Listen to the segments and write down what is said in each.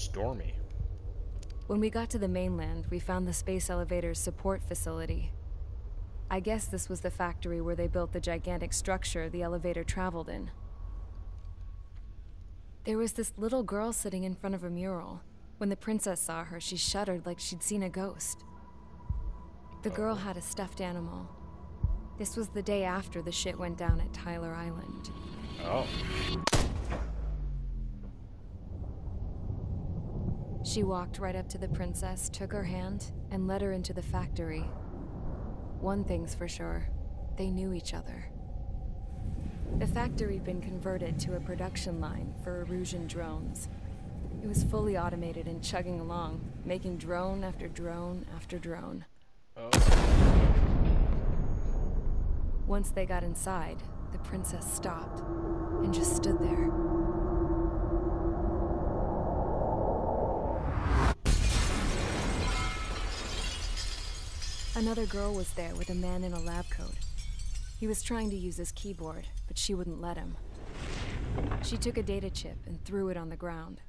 Stormy. When we got to the mainland, we found the space elevator's support facility. I guess this was the factory where they built the gigantic structure the elevator traveled in. There was this little girl sitting in front of a mural. When the princess saw her, she shuddered like she'd seen a ghost. The girl had a stuffed animal. This was the day after the shit went down at Tyler Island. Oh. She walked right up to the princess, took her hand, and led her into the factory. One thing's for sure, they knew each other. The factory had been converted to a production line for Erusian drones. It was fully automated and chugging along, making drone after drone after drone. Oh. Once they got inside, the princess stopped and just stood there. Another girl was there with a man in a lab coat. He was trying to use his keyboard, but she wouldn't let him. She took a data chip and threw it on the ground.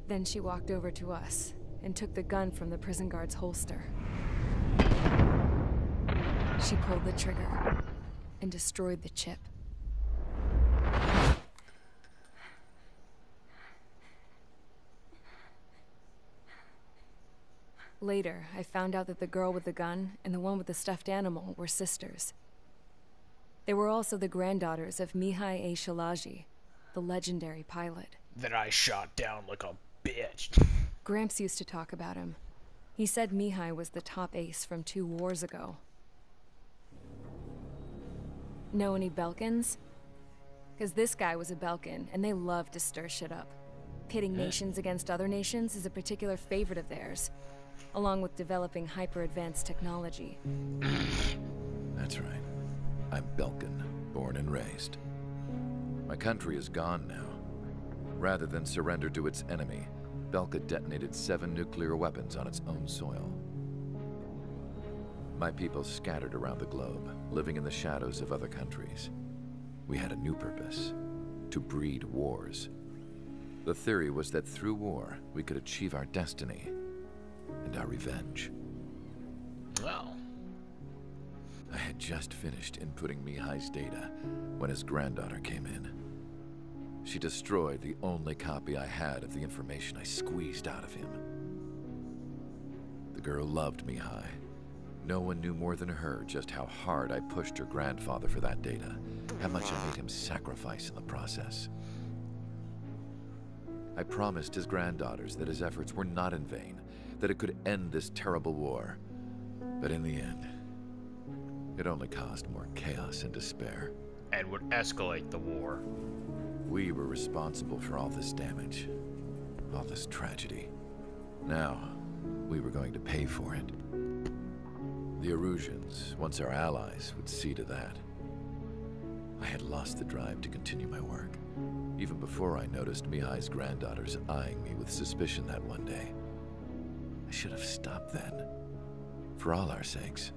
Then she walked over to us and took the gun from the prison guard's holster. She pulled the trigger and destroyed the chip. Later, I found out that the girl with the gun and the one with the stuffed animal were sisters. They were also the granddaughters of Mihai A. Shalaji, the legendary pilot. That I shot down like a bitch. Gramps used to talk about him. He said Mihai was the top ace from 2 wars ago. Know any Belkans? Because this guy was a Belkan, and they love to stir shit up. Pitting nations against other nations is a particular favorite of theirs, along with developing hyper-advanced technology. That's right. I'm Belkan, born and raised. My country is gone now. Rather than surrender to its enemy, Belka detonated 7 nuclear weapons on its own soil. My people scattered around the globe, living in the shadows of other countries. We had a new purpose: to breed wars. The theory was that through war, we could achieve our destiny and our revenge. Well. I had just finished inputting Mihai's data when his granddaughter came in. She destroyed the only copy I had of the information I squeezed out of him. The girl loved Mihai. No one knew more than her just how hard I pushed her grandfather for that data, how much I made him sacrifice in the process. I promised his granddaughters that his efforts were not in vain, that it could end this terrible war. But in the end, it only caused more chaos and despair. And would escalate the war. We were responsible for all this damage, all this tragedy. Now, we were going to pay for it. The Erusians, once our allies, would see to that. I had lost the drive to continue my work, even before I noticed Mihai's granddaughters eyeing me with suspicion that one day. I should have stopped then, for all our sakes.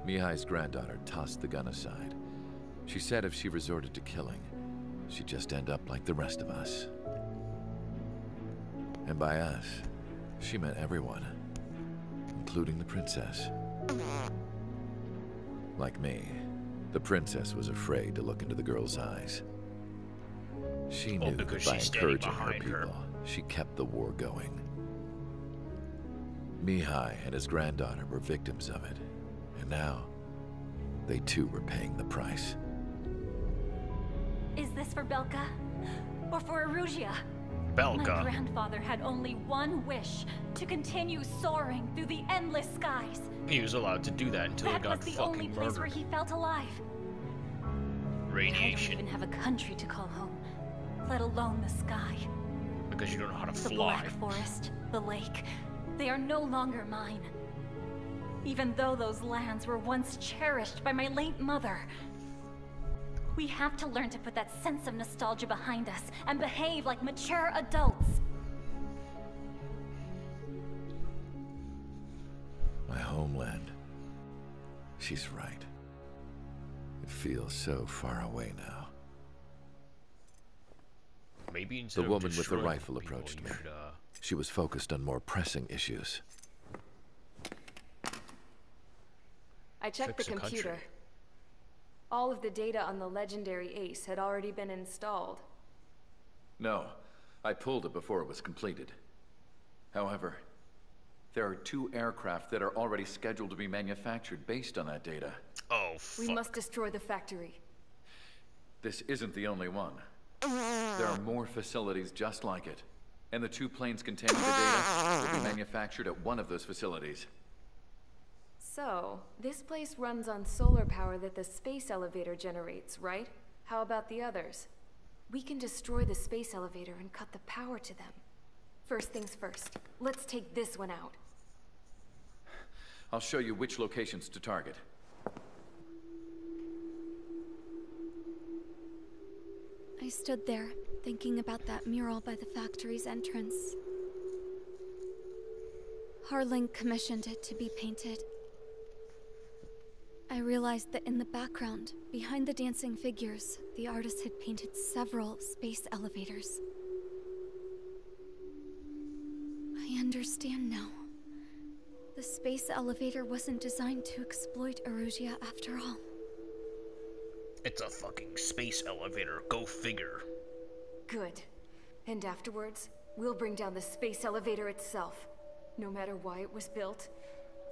Mihai's granddaughter tossed the gun aside. She said if she resorted to killing, she'd just end up like the rest of us. And by us, she meant everyone, including the princess. Like me, the princess was afraid to look into the girl's eyes. She knew that by encouraging her people, she kept the war going. Mihai and his granddaughter were victims of it, and now, they too were paying the price. Is this for Belka? Or for Erusea? Belka. My grandfather had only one wish: to continue soaring through the endless skies. He was allowed to do that until he got That was the fucking only place where murdered. he felt alive. I Radiation. don't even have a country to call home, let alone the sky. Because you don't know how to The fly. Black Forest, the lake, they are no longer mine. Even though those lands were once cherished by my late mother. We have to learn to put that sense of nostalgia behind us and behave like mature adults. My homeland. She's right. It feels so far away now. Maybe instead The of woman with the destroying rifle people, approached you me. should, She was focused on more pressing issues. I checked Fix the the computer. country. All of the data on the legendary Ace had already been installed. No, I pulled it before it was completed. However, there are 2 aircraft that are already scheduled to be manufactured based on that data. Oh, fuck. We must destroy the factory. This isn't the only one. There are more facilities just like it. And the 2 planes containing the data will be manufactured at one of those facilities. So, this place runs on solar power that the space elevator generates, right? How about the others? We can destroy the space elevator and cut the power to them. First things first, let's take this one out. I'll show you which locations to target. I stood there, thinking about that mural by the factory's entrance. Harling commissioned it to be painted. I realized that in the background, behind the dancing figures, the artist had painted several space elevators. I understand now. The space elevator wasn't designed to exploit Erusia after all. It's a fucking space elevator. Go figure. Good. And afterwards, we'll bring down the space elevator itself. No matter why it was built,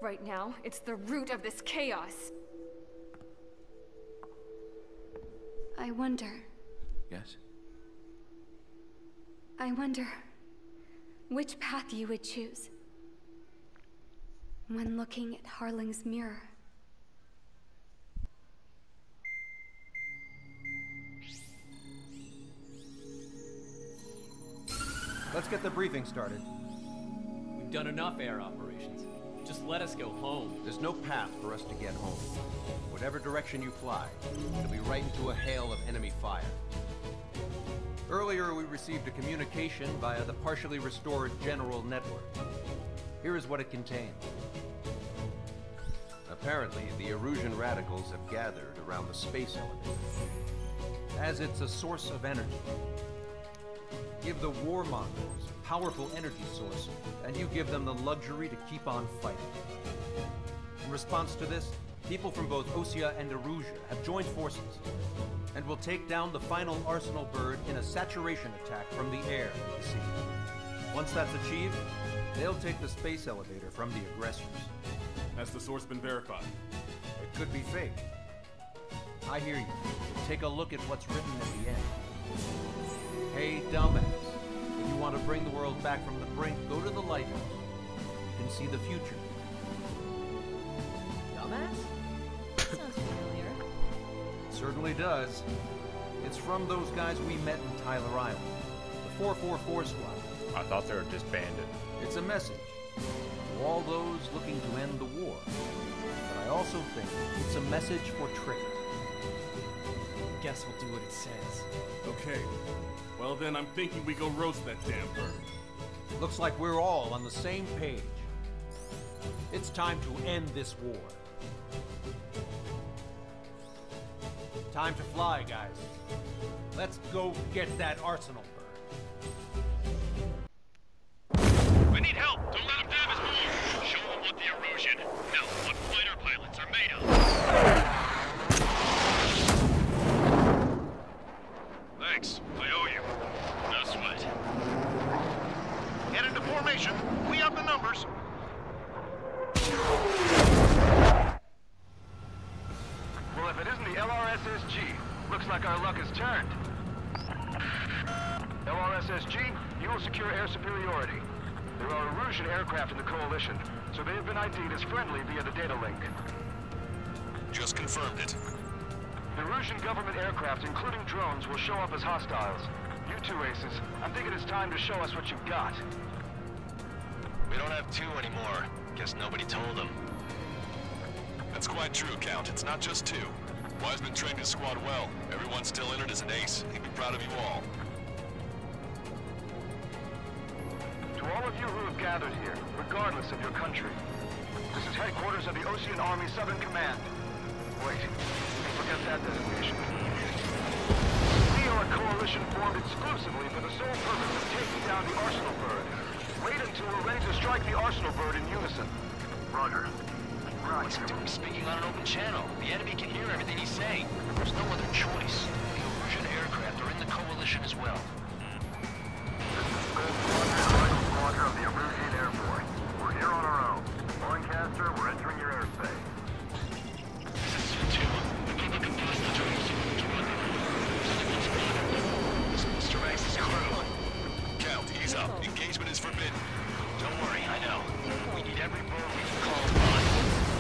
right now, it's the root of this chaos. I wonder. Yes? I wonder which path you would choose when looking at Harling's mirror. Let's get the briefing started. We've done enough air operations. Just let us go home. There's no path for us to get home. Whatever direction you fly, it'll be right into a hail of enemy fire. Earlier, we received a communication via the partially restored General Network. Here is what it contained. Apparently, the Erusian radicals have gathered around the space elevator, as it's a source of energy. Give the warmongers a powerful energy source, and you give them the luxury to keep on fighting. In response to this, people from both Osea and Erusia have joined forces, and will take down the final Arsenal bird in a saturation attack from the air and the sea. Once that's achieved, they'll take the space elevator from the aggressors. Has the source been verified? It could be fake. I hear you. Take a look at what's written at the end. Hey, dumbass. If you want to bring the world back from the brink, go to the lighthouse. You can see the future. Dumbass? Sounds familiar. It certainly does. It's from those guys we met in Tyler Island. The 444 squad. I thought they were disbanded. It's a message to all those looking to end the war. But I also think it's a message for Trigger. Guess we'll do what it says. Okay. Well then, I'm thinking we go roast that damn bird. Looks like we're all on the same page. It's time to end this war. Time to fly, guys. Let's go get that Arsenal bird. We need help! Don't let him damage more! Show them what the Erusian, no, what fighter pilots are made of! Thanks, I owe you. No sweat. Get into formation. We have the numbers. Well, if it isn't the LRSSG, looks like our luck has turned. LRSSG, you will secure air superiority. There are Erusian aircraft in the Coalition, so they have been ID'd as friendly via the data link. Just confirmed it. The Erusian government aircraft, including drones, will show up as hostiles. You two aces, I'm thinking it's time to show us what you've got. We don't have two anymore. Guess nobody told them. That's quite true, Count. It's not just two. Wiseman trained his squad well. Everyone's still in it as an ace. He'd be proud of you all. To all of you who have gathered here, regardless of your country, this is headquarters of the Ocean Army Southern Command. Wait, forget that designation. We are a coalition formed exclusively for the sole purpose of taking down the Arsenal Bird. Wait until we're ready to strike the Arsenal Bird in unison. Roger. What's he doing speaking on an open channel? The enemy can hear everything he's saying. There's no other choice. The Erusian aircraft are in the coalition as well. This is Gold Squadron of the Erusian Air Force. We're here on our own. Lancaster, we're entering your airspace. This is 2. This is Mr. Max's crew. Count, ease up. Engagement is forbidden. Don't worry, I know. We need every bird we can call upon,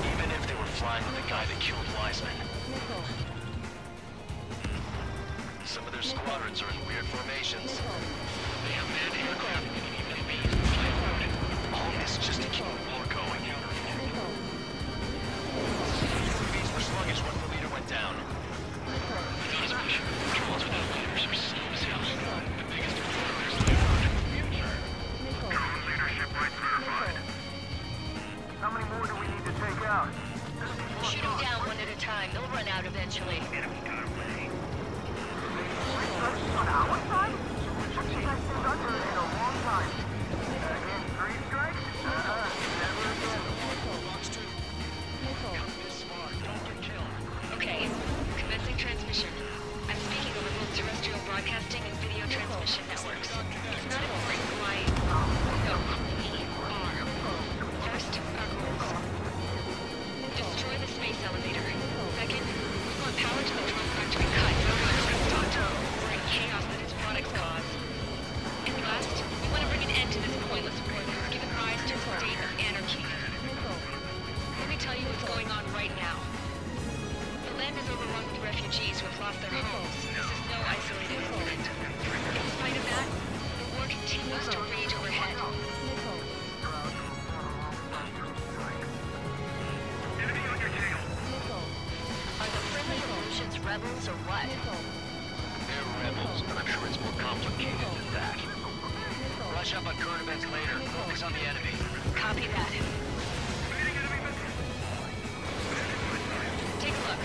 even if they were flying with the guy that killed Wiseman. Some of their squadrons are in weird formations. They have manned aircraft and even bees to fly forward. All this just to keep the war going. Bees were sluggish once the leader went down. Controls without leaders are slow as hell. The biggest deployers landed. Drone leadership rights verified. How many more do we need to take out? Shoot them down one at a time. They'll run out eventually. On our side? We've had thunder in a long time. Again, 3 strikes? Never again. Okay, commencing transmission. I'm speaking over both terrestrial broadcasting and video transmission networks. It's not important why... No, we are. First, our goals. Destroy the space elevator. Second, we want power to the drone factory cut. We're in chaos that its products cause. And last, we want to bring an end to this pointless war that has given rise to a state of anarchy. Let me tell you what's going on right now. The land is overrun with refugees who have lost their homes. This is no isolated incident. In spite of that, the war continues to rage overhead. Are the friendly Erusians rebels or what? They're rebels, but I'm sure it's more complicated than that. Rush up on current events later. Focus on the enemy. Copy that. Take a look.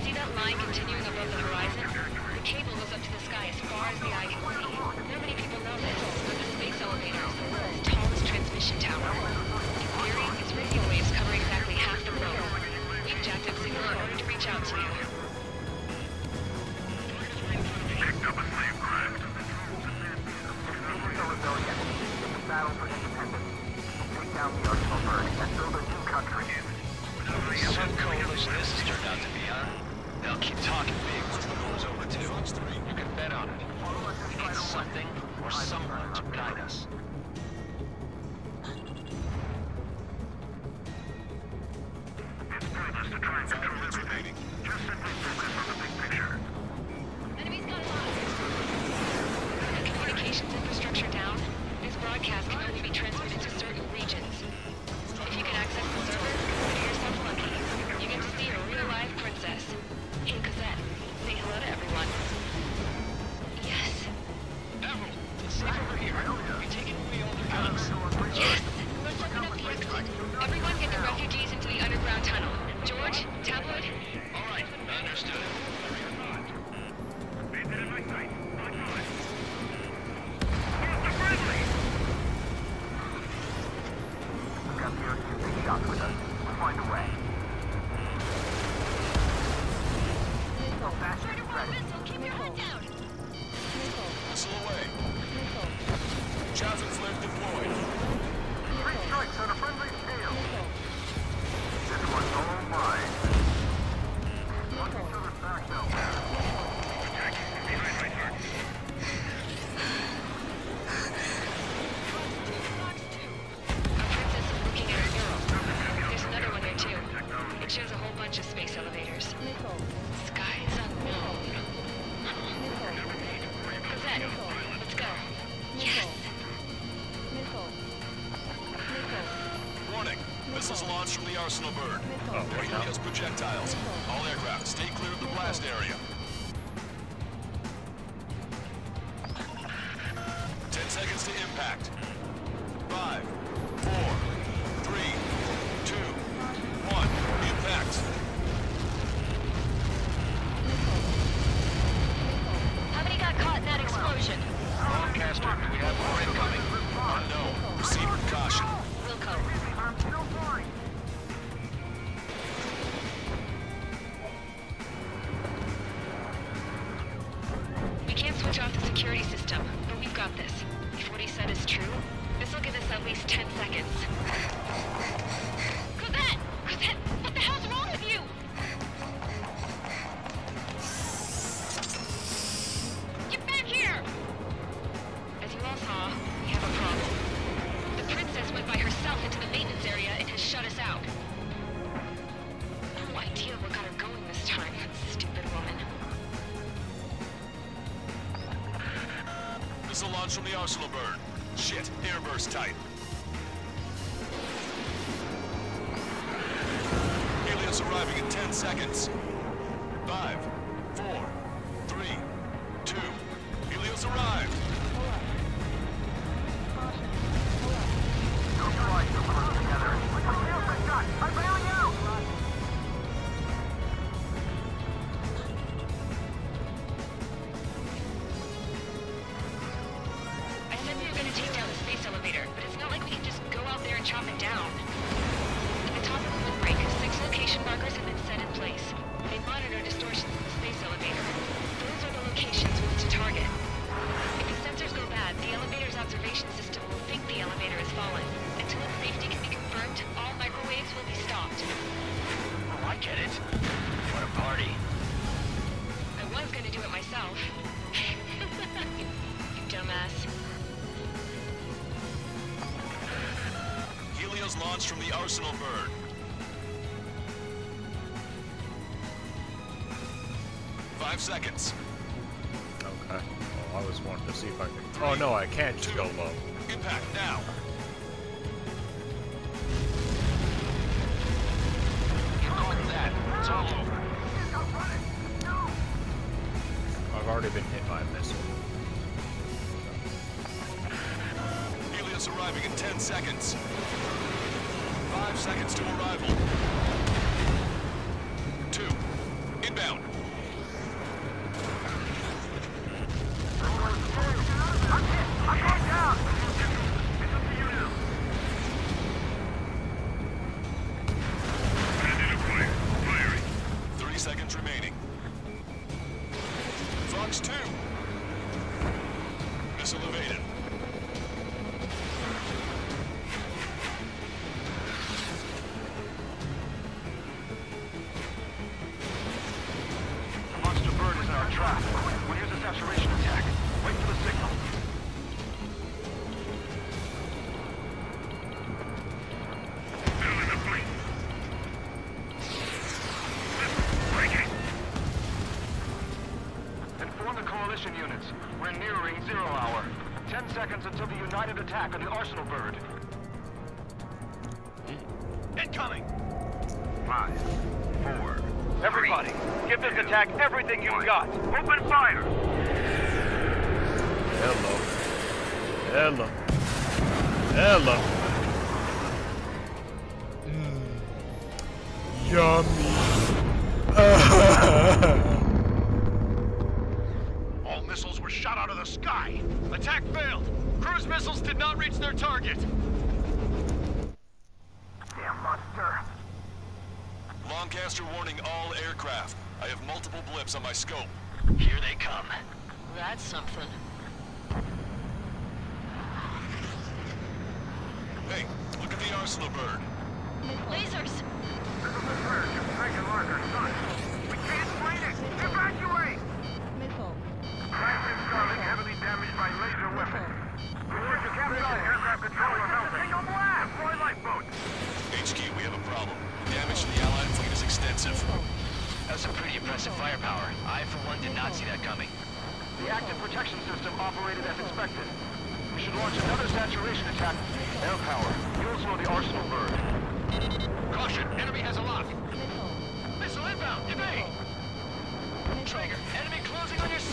See that line continuing above the horizon? The cable goes up to the sky as far as the eye can see. Not many people know this, but the space elevator is the world's tallest transmission tower. In theory, its radio waves cover exactly half the road. We've jacked up signal in order to reach out to you. Picked up a slave craft. The rebellion. The battle for independence. Take down the Arsenal Bird and build a new country. Some coalition this has turned out to be, huh? They'll keep talking big once the war's over, too. You can bet on it. We need something or someone to guide us. It's pointless to try and control everything. Just simply focus on the big picture. Enemy's got a lot. The communications infrastructure down. This broadcast can only be transmitted to certain regions. If you can access the server, consider yourself lucky. You get to see a real-life princess. Hey, Cosette, say hello to everyone. Yes. Admiral, it's safe over here. We taking away all their guns. Yes! Let's open up the exit. Everyone get the refugees into the underground tunnel. George, Tabloid? All right, understood. Shots with us. We'll find a way. So fast Try to and run ready. missile. Keep your head down. Missile away. Chaffin flare deployed. 3 strikes on a friendly scale. This one's all mine. Watch each other's back now. Behind my target. Our princess is looking at her mural. There's another one there too. It shows a whole bunch of space elevators. Skies unknown. Cosette, let's go. Yes! Warning. Missiles launched from the Arsenal Bird. Radar has projectiles. All aircraft, stay clear of the blast area. 10 seconds to impact. 5, 4, 3, 2, 1. Impact. How many got Missile launch from the arsenal bird. Shit, airburst type. Helios arriving in 10 seconds. 5, 4, 3, 2. Helios arrived. I said we were going to take down the space elevator, but it's not like we can just go out there and chop it down. At the top of the windbreak, 6 location markers have been set in place. They monitor distortions in the space elevator. Those are the locations we need to target. If the sensors go bad, the elevator's observation system will think the elevator has fallen. Until its safety can be confirmed, all microwaves will be stopped. Oh, I get it. What a party. I was going to do it myself. You dumbass. Helios launched from the arsenal bird. Five seconds. Okay. Well, I was wanting to see if I can. Oh no, I can't just go low. Impact now. Get going with that. It's all over. I've already been hit by a missile. Helios arriving in 10 seconds. 5 seconds to arrival. 2. Inbound. I'm going down! It's up to you now. Bandit fire. Firing. 30 seconds remaining. Fox 2. Missile evaded. The monster bird is in our trap. We'll use a saturation attack. Wait for the signal. Still in the fleet. Breaking. Inform the coalition units. We're nearing 0 hour. 10 seconds until the united attack on the arsenal bird. Incoming! 5, 4. Everybody, give this attack everything you've got. Open fire! Hello. Hello. Hello. Yummy. All missiles were shot out of the sky. Attack failed. Cruise missiles did not reach their target. Damn monster. Lancaster warning all aircraft. I have multiple blips on my scope. Here they come. That's something. Hey, look at the arsenal bird. Lasers! This is the bird. You're taking marker. Son. We can't fight it. Evacuate! Crash incoming, heavily damaged by laser weapons. Report to captain. Aircraft controller melting. Take a blast! Deploy lifeboats. HQ, we have a problem. Damage to the Allied fleet is extensive. That's some pretty impressive firepower. I, for one, did not see that coming. The active protection system operated as expected. We should launch another saturation attack. Air power. You also know the arsenal bird. Caution! Enemy has a lock! Missile inbound! Evade! Traeger, enemy closing on your 6!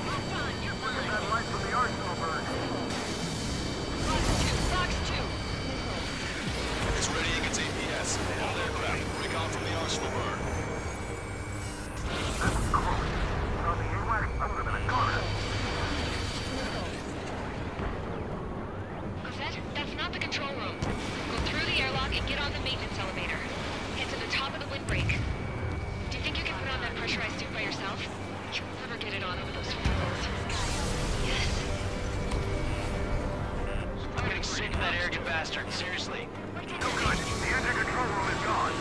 Look on, you're Look at fine. that light from the arsenal bird. Fox 2. It's readying its APS. All aircraft, recon from the arsenal bird. That's close. On the AWAC, I would have been a goner. Cosette, that's not the control room. Go through the airlock and get on the maintenance elevator. Head to the top of the windbreak. Do you think you can put on that pressurized suit by yourself? You'll never get it on over those walls. Yes. I'm getting sick of that arrogant bastard. Seriously. No good. The engine control room is gone.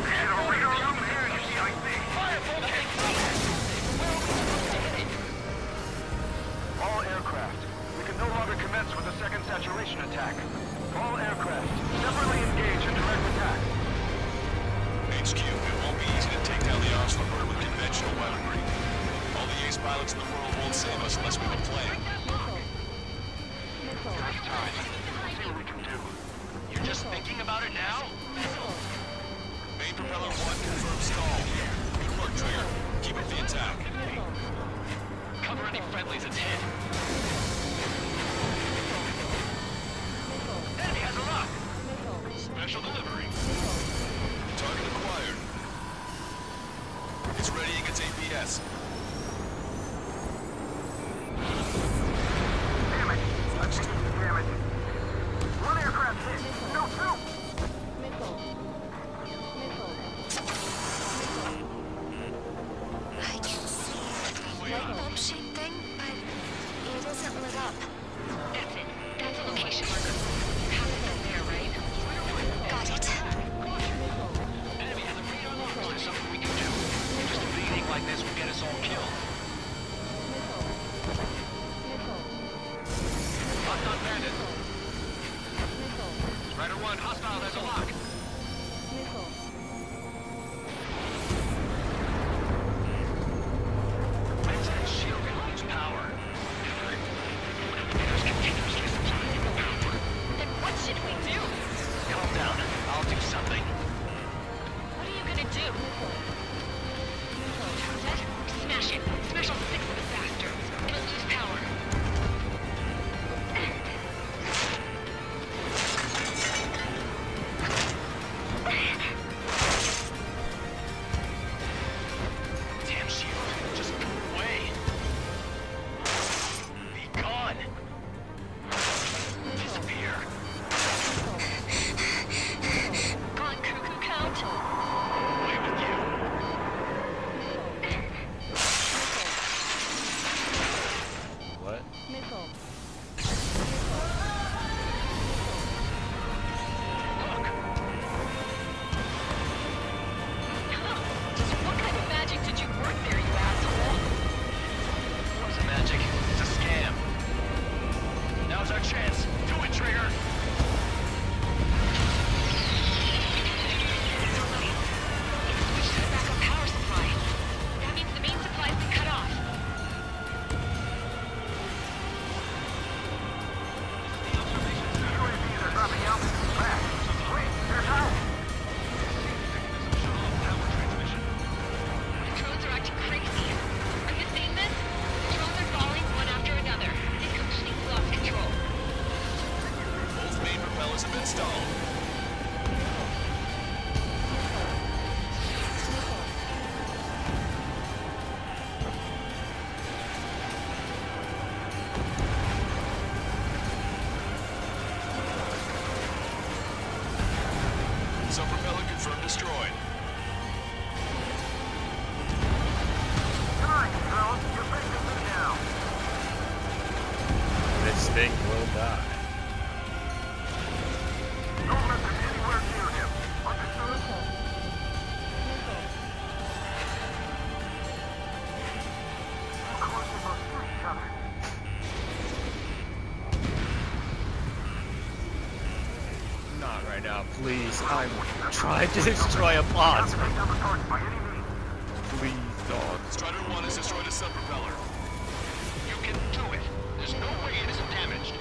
And a radar room here in the CIC. All aircraft. We can no longer commence with a second saturation attack. All aircraft, separately engage in direct attack. HQ, it won't be easy to take down the arsenal bird with conventional weaponry. All the space pilots in the world won't save us unless we have a plan. That's time. See what we can do. You're just thinking about it now? Main propeller 1 confirmed stall. Good work, Trigger. Keep up the attack. Cover any friendlies, it's hit. Enemy has a lock. Special delivery. Target acquired. It's readying its APS. Damage. That's 2 damage. 1 aircraft hit. No, 2. I can see a bulb-shaped thing, but it isn't lit up. That's it. That's a location marker. You have it from there, right? Got it. Enemy has a radar lock. There's something we can do. Just a beating like this will get us all killed. Locked on bandit. Strider 1, hostile, there's a lock. When's that shield gonna lose power? There's continuously supplying the power. Then what should we do? Calm down. I'll do something. What are you gonna do? Smash it. Smash all 6 of the bastards. It'll lose power. Damn shield. Just go away. Be gone. Disappear. Gone cuckoo count? Away with you. What? What kind of magic did you work there, you asshole? It wasn't magic. It's a scam. Now's our chance. Do it, Trigger. We should have backup power supply. That means the main supply's been cut off. UAVs are dropping out. Fast. Wait, there's out. The drones are acting crazy. Are you seeing this? The drones are falling one after another. They've completely lost control. Both main propellers have been stalled. Sub-propeller confirmed destroyed. Come on, fellas. You're facing me now. This thing will die. Don't let them anywhere near him. Understood? Of course, they must shoot each other. Not right now, please. I'm trying to destroy a boss. Take down the target by any means. Please, dog. Strider 1 has destroyed a sub-propeller. You can do it. There's no way it isn't damaged.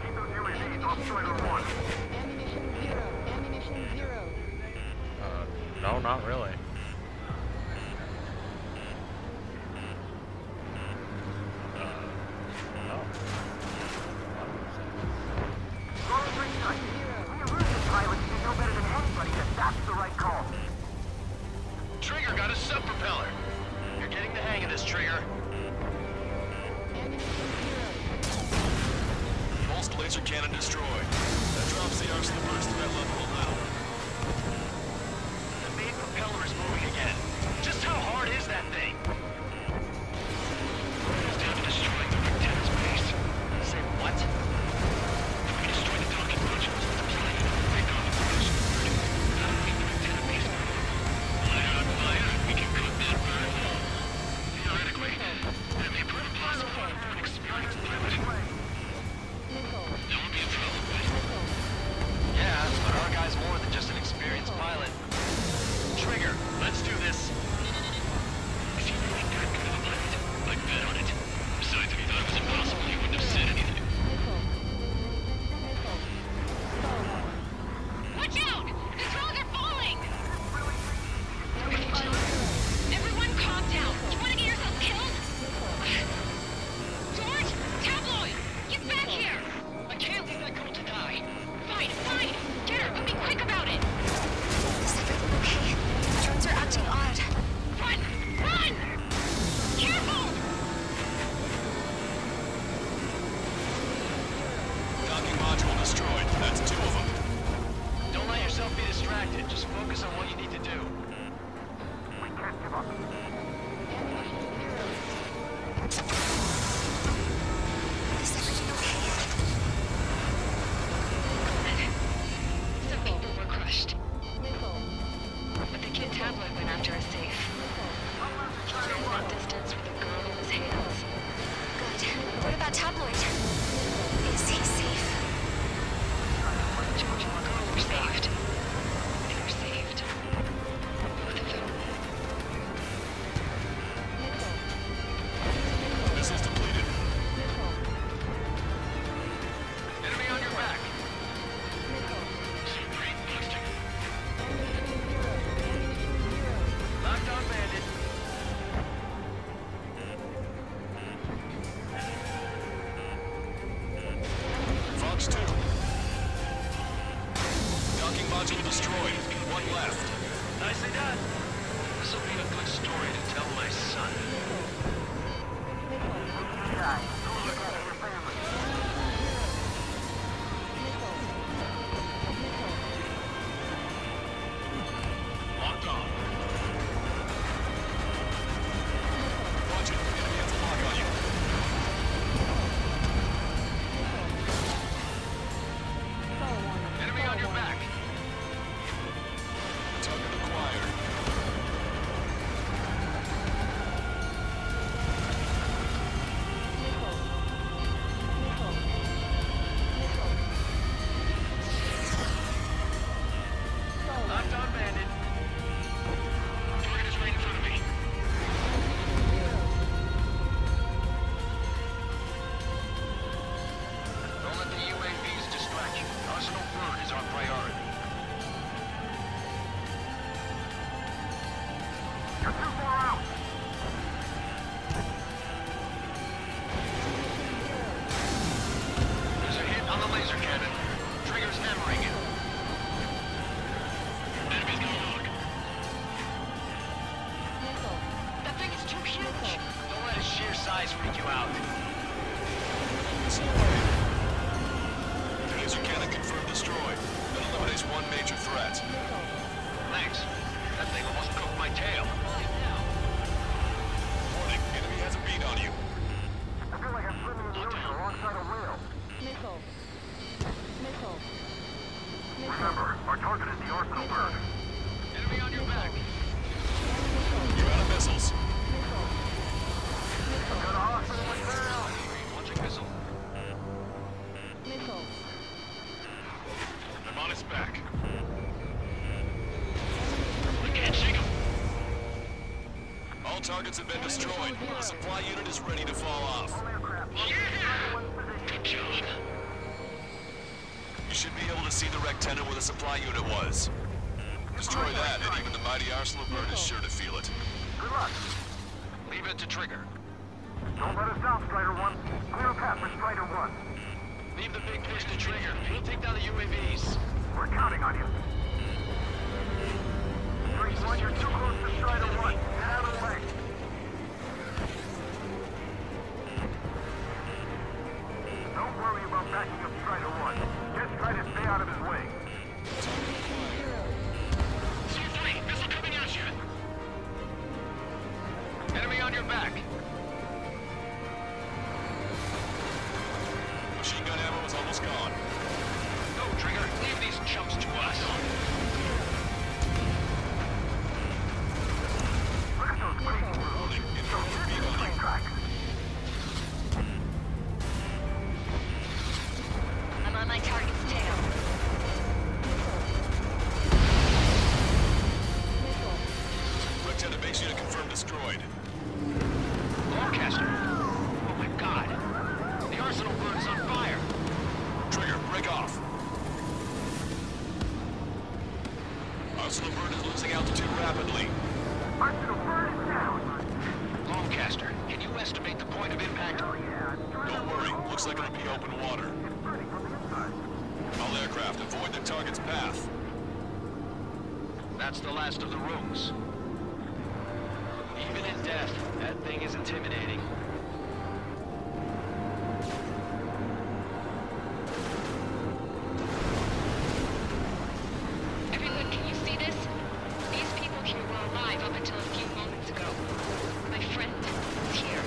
Keep those UAVs off Strider 1. No, not really. No. Roll green light. We illusion pilots should know better than anybody that that's the right call. Trigger got a sub-propeller. You're getting the hang of this, Trigger. Pulsed laser cannon destroyed. That drops the arsenal burst to that level now. The main propeller is moving again. Just how hard is that thing? It's time to destroy the Rectenna's base. Say what? We destroy the docking modules and supply it. Break off the production grid. That'll make the Rectenna base move. Fire on fire, we can cook that bird. Theoretically, it'd be proof possible for an experienced pilot Is everything okay? Some people were crushed. But the kid Tabloid went after a safe. He ran that distance with a girl in his hands. Good. What about Tabloid? Is he safe? George and Margot were saved. They were saved. Both of them. Missiles depleted. Enemy on your back. Great busting. Locked on bandit. Fox 2. Docking module destroyed. One left. Nicely done. This'll be a good story to tell my son. Locked on. Watch it. Enemy has a lock on you. Enemy on your back. Target acquired. Locked on bandit. Target is right in front of me. Don't let the UAVs distract you. Arsenal Bird is our priority. You're too far out. There's a hit on the laser cannon. Trigger's hammering it. Enemy's got a lock. That thing is too huge. Don't let its sheer size freak you out. Laser cannon confirmed destroyed. That eliminates one major threat. Thanks. That thing almost cooked my tail. Warning, enemy has a bead on you. I feel like I'm swimming in the ocean alongside a whale. Remember, our target is the Arsenal Bird. Enemy on your back. You're out of missiles. Got a hospital in town. Launching missile. I'm on its back. I can't shake him. All targets have been destroyed. The supply unit is ready to fall off. Yeah! Good job. You should be able to see the wrecked tenet where the supply unit was. Destroy that, and even the mighty Arsenal Bird is sure to feel it. Good luck. Leave it to Trigger. Don't let us down, Strider 1. Clear a path for Strider 1. Leave the big fish to Trigger. He'll take down the UAVs. We're counting on you. 3-1, you're too close to Strider 1. Get out of the way. Don't worry about backing up Strider 1. Just try to stay out of his way. C3, missile coming at you. Enemy on your back. Machine gun ammo is almost gone. Go, Trigger. Leave these chumps to us. Look at those crazy moves. Warning, enemy has a bead on you. Track. I'm on my target's tail. Wrecked tenet base unit confirmed destroyed. Lancaster. Oh my god. The Arsenal Bird is on fire. Trigger, break off. Arsenal Bird is losing altitude rapidly. Arsenal Bird is down. Lancaster, can you estimate the point of impact? Oh yeah. Don't worry, looks like it'll be open water. It's burning from the inside. All aircraft avoid the target's path. That's the last of the rooms. Even in death, that thing is intimidating. Everyone, can you see this? These people here were alive up until a few moments ago. My friend is here.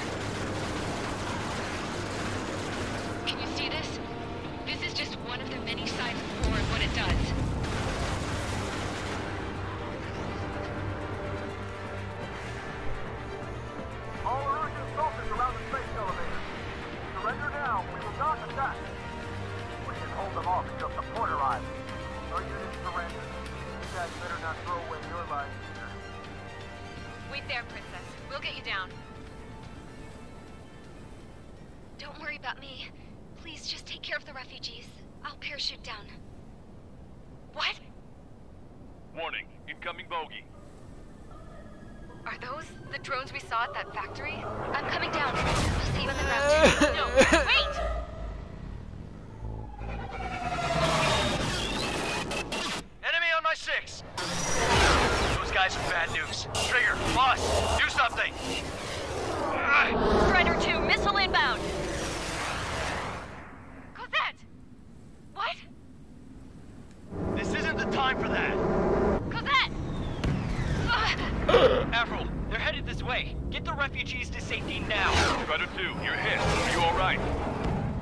Princess. We'll get you down. Don't worry about me. Please just take care of the refugees. I'll parachute down. What? Warning, incoming bogey. Are those the drones we saw at that factory? I'm coming down. I'll see you on the ground. No, wait! Enemy on my 6! Those guys are bad news. Trigger, boss, do something! Strider 2, missile inbound! Cosette! What? This isn't the time for that! Cosette! Avril, they're headed this way. Get the refugees to safety now. Strider 2, you're hit. Are you alright?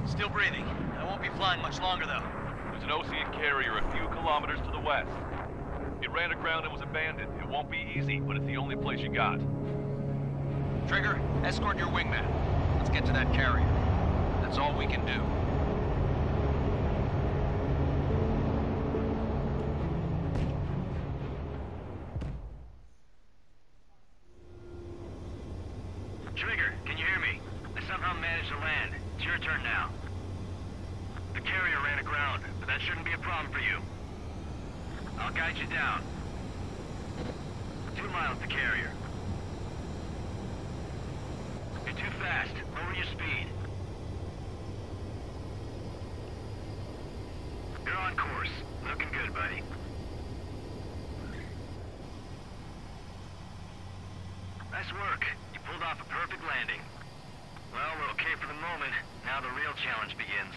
Still breathing. I won't be flying much longer, though. There's an Osean carrier a few kilometers to the west. It ran aground and was abandoned. It won't be easy, but it's the only place you got. Trigger, escort your wingman. Let's get to that carrier. That's all we can do. Trigger, can you hear me? I somehow managed to land. It's your turn now. The carrier ran aground, but that shouldn't be a problem for you. I'll guide you down. 2 miles to carrier. You're too fast. Lower your speed. You're on course. Looking good, buddy. Nice work. You pulled off a perfect landing. Well, we're okay for the moment. Now the real challenge begins.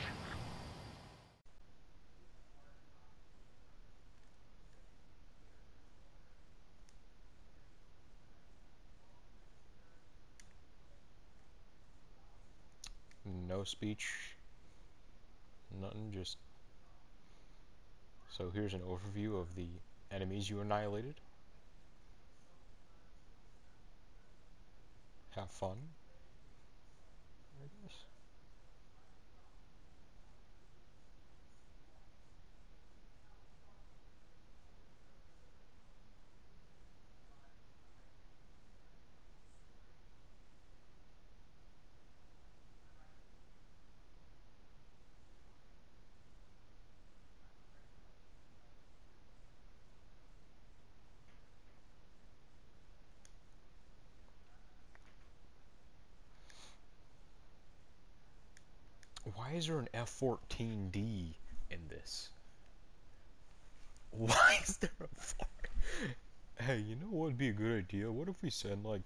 No speech, nothing, just... So here's an overview of the enemies you annihilated. Have fun, I guess. Why is there an F-14D in this? Why is there a... Hey, you know what would be a good idea? What if we send, like,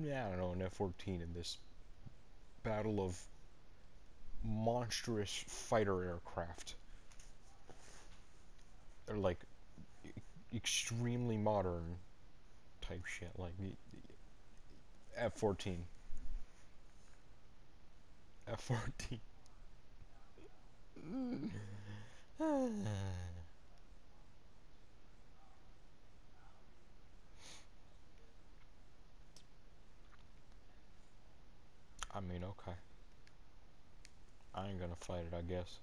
I don't know, an F-14 in this battle of monstrous fighter aircraft? They're, like, extremely modern type shit, like F-14. F-14. I mean, okay. I ain't gonna fight it, I guess.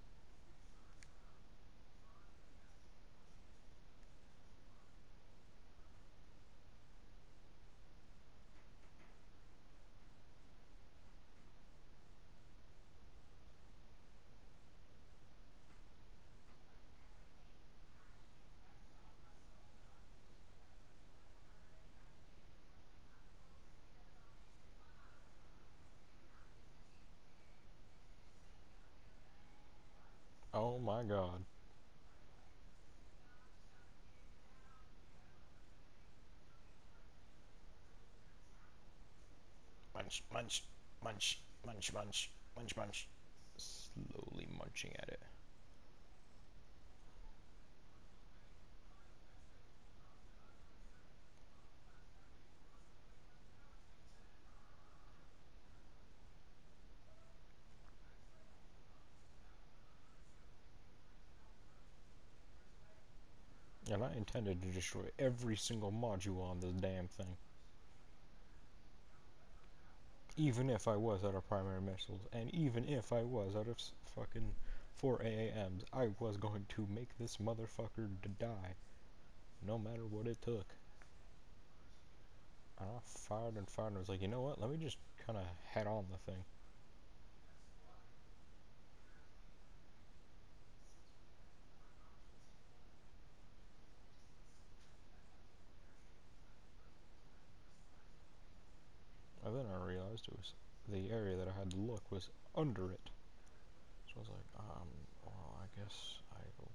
Oh my god. Munch, munch, munch, munch, munch, munch, munch. Slowly munching at it. And I intended to destroy every single module on this damn thing. Even if I was out of primary missiles, and even if I was out of fucking 4 AAMs, I was going to make this motherfucker die. No matter what it took. And I fired and fired and was like, you know what, let me just kind of head on the thing. And then I realized it was the area that I had to look was under it. So I was like, well, I guess I'll,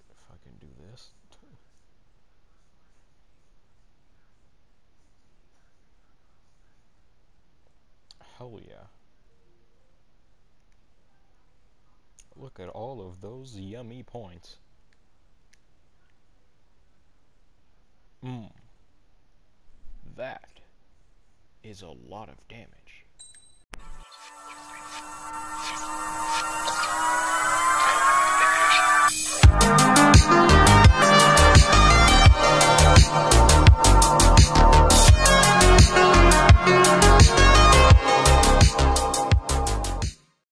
if I can do this. Hell yeah. Look at all of those yummy points. That is a lot of damage.